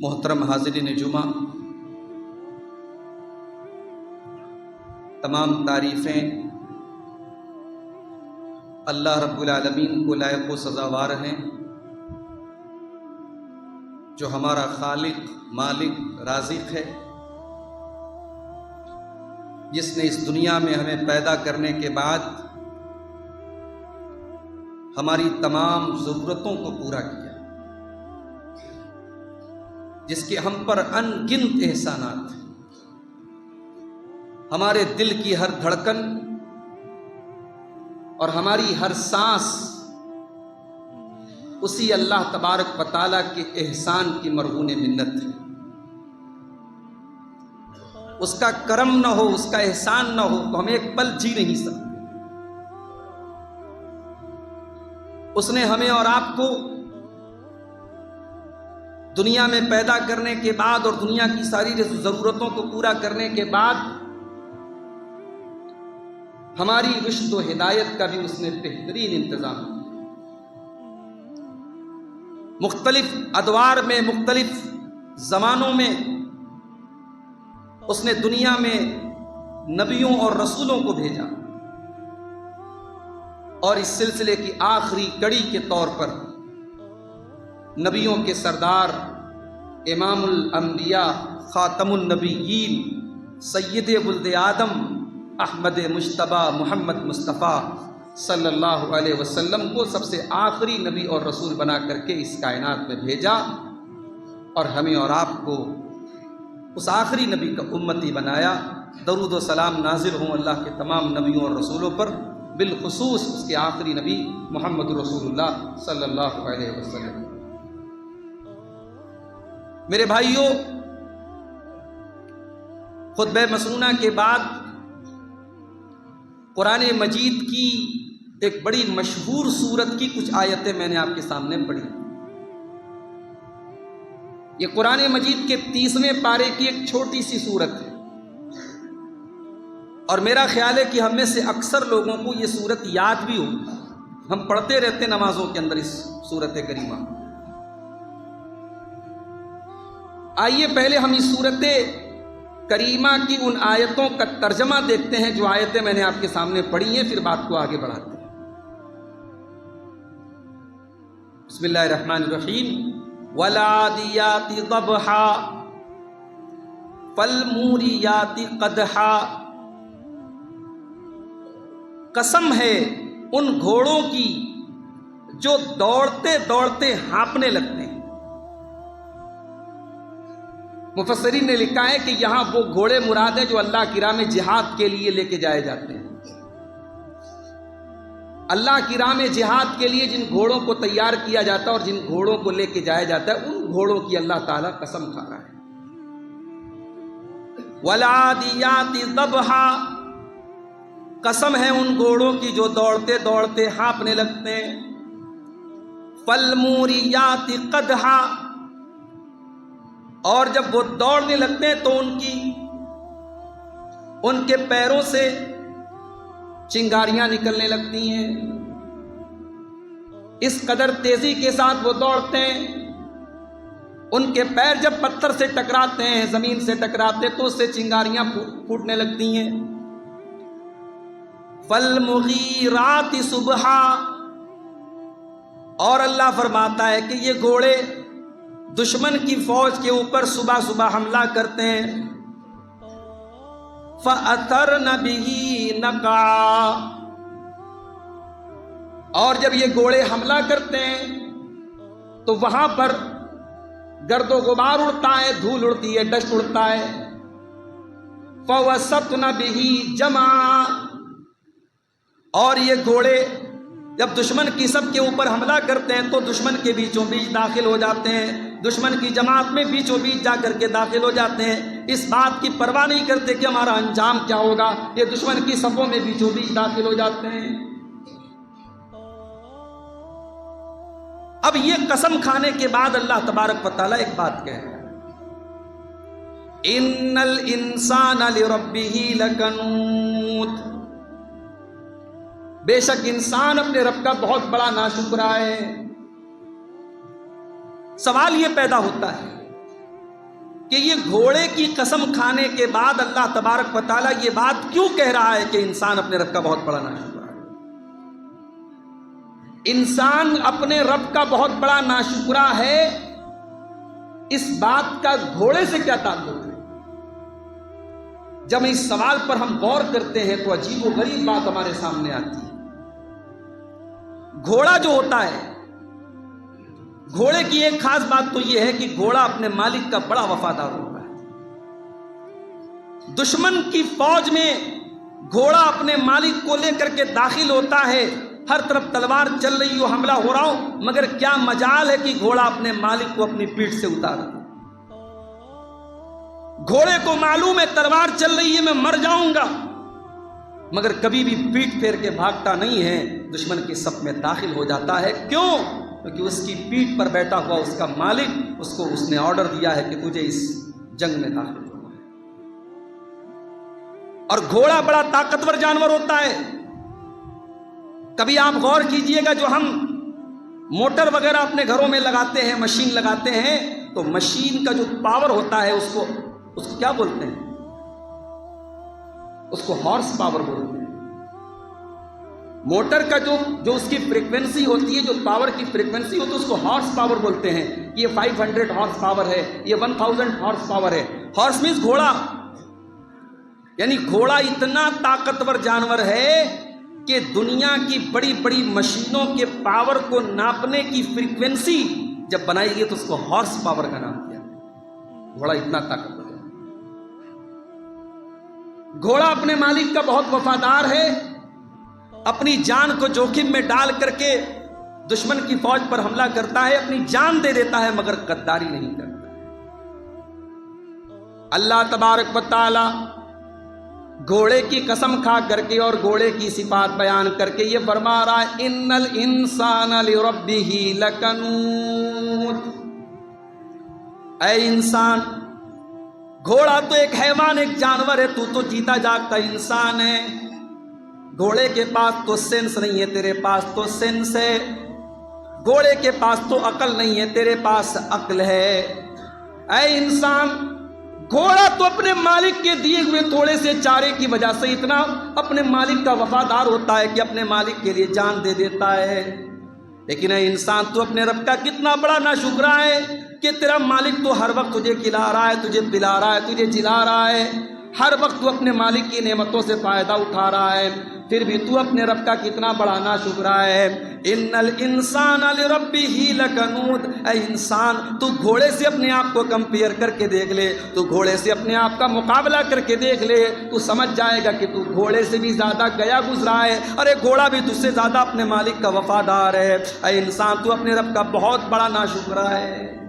محترم حاضرین جمعہ، تمام تعریفیں اللہ رب العالمین کو لائق و سزاوار ہیں، جو ہمارا خالق، مالک، رازق ہے، جس نے اس دنیا میں ہمیں پیدا کرنے کے بعد ہماری تمام ضرورتوں کو پورا کیا، جس کے ہم پر ان گنت احسانات ہیں۔ ہمارے دل کی ہر دھڑکن اور ہماری ہر سانس اسی اللہ تبارک و تعالیٰ کے احسان کی مرہون منت ہے۔ اس کا کرم نہ ہو، اس کا احسان نہ ہو تو ہم ایک پل جی نہیں سکتے۔ اس نے ہمیں اور آپ کو دنیا میں پیدا کرنے کے بعد اور دنیا کی ساری ضرورتوں کو پورا کرنے کے بعد ہماری رشد و ہدایت کا بھی اس نے بہترین انتظام کیا۔ مختلف ادوار میں، مختلف زمانوں میں اس نے دنیا میں نبیوں اور رسولوں کو بھیجا، اور اس سلسلے کی آخری کڑی کے طور پر نبیوں کے سردار، امام الانبیاء، خاتم النبیین، سید ولد آدم، احمد مجتبیٰ محمد مصطفیٰ صلی اللہ علیہ وسلم کو سب سے آخری نبی اور رسول بنا کر کے اس کائنات میں بھیجا، اور ہمیں اور آپ کو اس آخری نبی کا امتی بنایا۔ درود و سلام نازل ہوں اللہ کے تمام نبیوں اور رسولوں پر، بالخصوص اس کے آخری نبی محمد رسول اللہ صلی اللہ علیہ وسلم۔ میرے بھائیوں، خطبہ مسنونہ کے بعد قرآن مجید کی ایک بڑی مشہور سورت کی کچھ آیتیں میں نے آپ کے سامنے پڑھی۔ یہ قرآن مجید کے 30ویں پارے کی ایک چھوٹی سی سورت ہے، اور میرا خیال ہے کہ ہم میں سے اکثر لوگوں کو یہ سورت یاد بھی ہو، ہم پڑھتے رہتے نمازوں کے اندر اس سورت کریمہ۔ آئیے پہلے ہم اس سورت کریمہ کی ان آیتوں کا ترجمہ دیکھتے ہیں جو آیتیں میں نے آپ کے سامنے پڑھی ہیں، پھر بات کو آگے بڑھاتے ہیں۔ بسم اللہ الرحمن الرحیم۔ وَالْعَادِيَاتِ ضَبْحًا فَالْمُورِيَاتِ قَدْحًا۔ قسم ہے ان گھوڑوں کی جو دوڑتے دوڑتے ہانپنے لگتے ہیں۔ مفسرین نے لکھا ہے کہ یہاں وہ گھوڑے مراد ہیں جو اللہ کی راہ میں جہاد کے لیے لے کے جائے جاتے ہیں۔ اللہ کی راہ میں جہاد کے لیے جن گھوڑوں کو تیار کیا جاتا ہے اور جن گھوڑوں کو لے کے جایا جاتا ہے، ان گھوڑوں کی اللہ تعالیٰ قسم کھا رہا ہے۔ وَالْعَادِيَاتِ ضَبْحًا، قسم ہے ان گھوڑوں کی جو دوڑتے دوڑتے ہانپنے لگتے ہیں۔ فَالْمُورِيَاتِ قَدْحًا، اور جب وہ دوڑنے لگتے ہیں تو ان کے پیروں سے چنگاریاں نکلنے لگتی ہیں۔ اس قدر تیزی کے ساتھ وہ دوڑتے ہیں، ان کے پیر جب پتھر سے ٹکراتے ہیں، زمین سے ٹکراتے تو اس سے چنگاریاں پھوٹنے لگتی ہیں۔ فَالْمُغِيرَاتِ صُبْحًا، اور اللہ فرماتا ہے کہ یہ گھوڑے دشمن کی فوج کے اوپر صبح صبح حملہ کرتے ہیں۔ فَأَثَرْنَ بِهِ نَقْعًا، اور جب یہ گھوڑے حملہ کرتے ہیں تو وہاں پر گرد و غبار اڑتا ہے، دھول اڑتی ہے، ڈسٹ اڑتا ہے۔ فَوَسَطْنَ بِهِ جَمْعًا، اور یہ گھوڑے جب دشمن کی سب کے اوپر حملہ کرتے ہیں تو دشمن کے بیچوں بیچ داخل ہو جاتے ہیں، دشمن کی جماعت میں بیچوں بیچ جا کر کے داخل ہو جاتے ہیں، اس بات کی پرواہ نہیں کرتے کہ ہمارا انجام کیا ہوگا، یہ دشمن کی صفوں میں بیچوں بیچ داخل ہو جاتے ہیں۔ اب یہ قسم کھانے کے بعد اللہ تبارک و تعالیٰ ایک بات کہہ رہا ہے، ان الانسان لربہ لکنود، بے شک انسان اپنے رب کا بہت بڑا ناشکرا ہے۔ سوال یہ پیدا ہوتا ہے کہ یہ گھوڑے کی قسم کھانے کے بعد اللہ تبارک و تعالیٰ یہ بات کیوں کہہ رہا ہے کہ انسان اپنے رب کا بہت بڑا ناشکرا ہے؟ انسان اپنے رب کا بہت بڑا ناشکرا ہے، اس بات کا گھوڑے سے کیا تعلق ہے؟ جب اس سوال پر ہم غور کرتے ہیں تو عجیب و غریب بات ہمارے سامنے آتی ہے۔ گھوڑا جو ہوتا ہے، گھوڑے کی ایک خاص بات تو یہ ہے کہ گھوڑا اپنے مالک کا بڑا وفادار ہوتا ہے۔ دشمن کی فوج میں گھوڑا اپنے مالک کو لے کر کے داخل ہوتا ہے، ہر طرف تلوار چل رہی ہو، حملہ ہو رہا ہو، مگر کیا مجال ہے کہ گھوڑا اپنے مالک کو اپنی پیٹھ سے اتار دے۔ گھوڑے کو معلوم ہے تلوار چل رہی ہے، میں مر جاؤں گا، مگر کبھی بھی پیٹھ پھیر کے بھاگتا نہیں ہے، دشمن کی صف میں داخل ہو جاتا ہے۔ کیوں؟ کیونکہ اس کی پیٹھ پر بیٹھا ہوا اس کا مالک اس نے آرڈر دیا ہے کہ تجھے اس جنگ میں داخل ہونا ہے۔ اور گھوڑا بڑا طاقتور جانور ہوتا ہے۔ کبھی آپ غور کیجئے گا، جو ہم موٹر وغیرہ اپنے گھروں میں لگاتے ہیں، مشین لگاتے ہیں، تو مشین کا جو پاور ہوتا ہے اس کو کیا بولتے ہیں؟ اس کو ہارس پاور بولتے ہیں۔ موٹر کا جو اس کی فریکوینسی ہوتی ہے، جو پاور کی فریکوینسی ہوتی ہے، اس کو ہارس پاور بولتے ہیں۔ یہ 500 ہارس پاور ہے، یہ 1000 ہارس پاور ہے۔ ہارس مینس گھوڑا، یعنی گھوڑا اتنا طاقتور جانور ہے کہ دنیا کی بڑی بڑی مشینوں کے پاور کو ناپنے کی فریکوینسی جب بنائی گئی تو اس کو ہارس پاور کا نام دیا۔ گھوڑا اتنا طاقتور ہے۔ گھوڑا اپنے مالک کا بہت وفادار ہے، اپنی جان کو جوخم میں ڈال کر کے دشمن کی فوج پر حملہ کرتا ہے، اپنی جان دے دیتا ہے، مگر غداری نہیں کرتا۔ اللہ تبارک و تعالی گھوڑے کی قسم کھا کر کے اور گھوڑے کی صفات بیان کر کے یہ فرما رہا ہے، ان الانسان لربہ لکنود۔ اے انسان، گھوڑا تو ایک حیوان، ایک جانور ہے، تو جیتا جاگتا انسان ہے۔ گھوڑے کے پاس تو سینس نہیں ہے، تیرے پاس تو سینس ہے۔ گھوڑے کے پاس تو عقل نہیں ہے، تیرے پاس عقل ہے۔ اے انسان، گھوڑا تو اپنے مالک کے دیے ہوئے تھوڑے سے چارے کی وجہ سے اتنا اپنے مالک کا وفادار ہوتا ہے کہ اپنے مالک کے لیے جان دے دیتا ہے۔ لیکن اے انسان، تو اپنے رب کا کتنا بڑا ناشکرا ہے کہ تیرا مالک تو ہر وقت تجھے کھلا رہا ہے، تجھے پلا رہا ہے، تجھے جلا رہا ہے، ہر وقت تو اپنے مالک کی نعمتوں سے فائدہ اٹھا رہا ہے، پھر بھی تو اپنے رب کا کتنا بڑا ناشکرا ہے۔ ان الانسان لربہ لکنود۔ اے انسان، تو گھوڑے سے اپنے آپ کو کمپیئر کر کے دیکھ لے، تو گھوڑے سے اپنے آپ کا مقابلہ کر کے دیکھ لے، تو سمجھ جائے گا کہ تو گھوڑے سے بھی زیادہ گیا گزرا ہے، اور ایک گھوڑا بھی تجھ سے زیادہ اپنے مالک کا وفادار ہے۔ اے انسان، تو اپنے رب کا بہت بڑا ناشکرا ہے۔